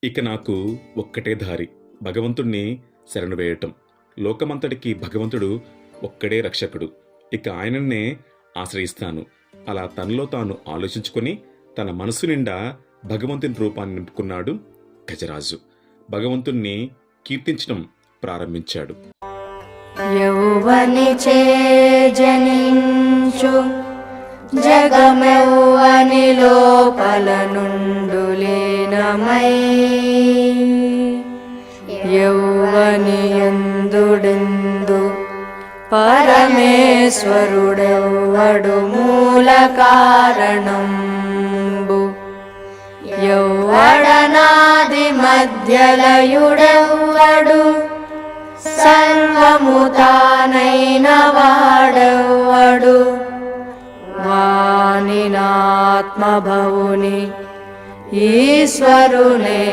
ఇక నాకు ఒక్కటే దారి, భగవంతుణ్ణి శరణు వేయటం. లోకమంతటికి భగవంతుడు ఒక్కడే రక్షకుడు. ఇక ఆయనన్నే ఆశ్రయిస్తాను. అలా తనలో తాను ఆలోచించుకొని తన మనసు నిండా భగవంతుని రూపాన్ని నింపుకున్నాడు గజరాజు. భగవంతుణ్ణి కీర్తించడం ప్రారంభించాడు. యౌవనిచే జనించు జగమెవ్వని లోపల నుండు లీనమై యౌవని యందుడెందు పరమేశ్వరుడెవ్వడు మూల కారణంబు యౌవడనాది మధ్యలయుడెవ్వడు సర్వము తానైన వాడెవ్వడు వానినాత్మభవుని ఈశ్వరునే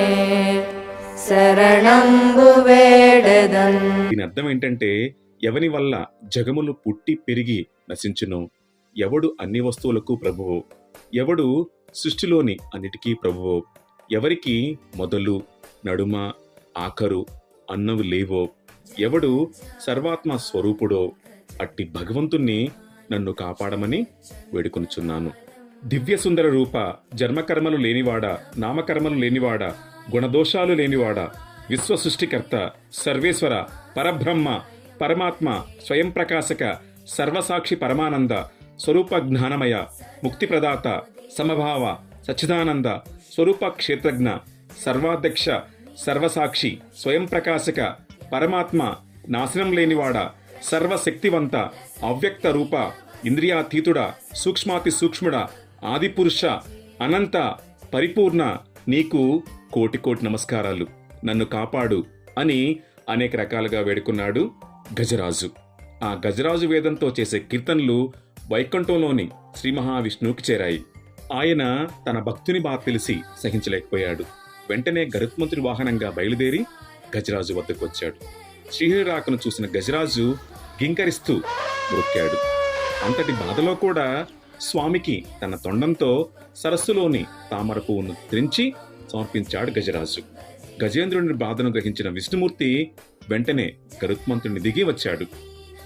శరణంబు వేడెదన్. దీని అర్థం ఏంటంటే, ఎవని వల్ల జగములు పుట్టి పెరిగి నశించును, ఎవడు అన్ని వస్తువులకు ప్రభువో, ఎవడు సృష్టిలోని అన్నిటికీ ప్రభువో, ఎవరికి మొదలు నడుమ ఆఖరు అన్నవి లేవో, ఎవడు సర్వాత్మ స్వరూపుడో అట్టి భగవంతుణ్ణి నన్ను కాపాడమని వేడుకొనుచున్నాను. దివ్య సుందర రూప, జన్మకర్మలు లేనివాడా, నామకర్మలు లేనివాడా, గుణదోషాలు లేనివాడా, విశ్వ సృష్టికర్త, సర్వేశ్వర, పరబ్రహ్మ, పరమాత్మ, స్వయం ప్రకాశక, సర్వసాక్షి పరమానంద, స్వరూప జ్ఞానమయ, ముక్తిప్రదాత, సమభావ, సచ్చిదానంద, స్వరూప క్షేత్రజ్ఞ, సర్వాధ్యక్ష, సర్వసాక్షి, స్వయం ప్రకాశక, పరమాత్మ, నాశనం లేనివాడ, సర్వశక్తివంత, అవ్యక్త రూప, ఇంద్రియాతీతుడ, సూక్ష్మాతి సూక్ష్ముడ, ఆదిపురుష, అనంత, పరిపూర్ణ, నీకు కోటి కోటి నమస్కారాలు, నన్ను కాపాడు అని అనేక రకాలుగా వేడుకున్నాడు గజరాజు. ఆ గజరాజు వేదంతో చేసే కీర్తనలు వైకుంఠంలోని శ్రీ మహావిష్ణువుకి చేరాయి. ఆయన తన భక్తుని బాధ తెలిసి సహించలేకపోయాడు. వెంటనే గరుత్మంతుడి వాహనంగా బయలుదేరి గజరాజు వద్దకు వచ్చాడు. శ్రీహరి రాకను చూసిన గజరాజు గింకరిస్తూ మొక్కాడు. అంతటి బాధలో కూడా స్వామికి తన తొండంతో సరస్సులోని తామర పువ్వును త్రించి సమర్పించాడు గజరాజు. గజేంద్రుని బాధను గ్రహించిన విష్ణుమూర్తి వెంటనే గరుత్మంతుడిని దిగి వచ్చాడు.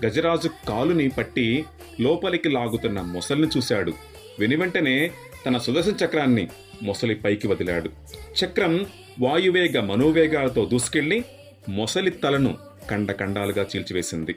గజరాజు కాలుని పట్టి లోపలికి లాగుతున్న మొసలిని చూశాడు. వెనువెంటనే తన సుదర్శన చక్రాన్ని మొసలి పైకి వదిలాడు. చక్రం వాయువేగ మనోవేగాలతో దూసుకెళ్లి మొసలి తలను ఖండఖండాలుగా చీల్చివేసింది.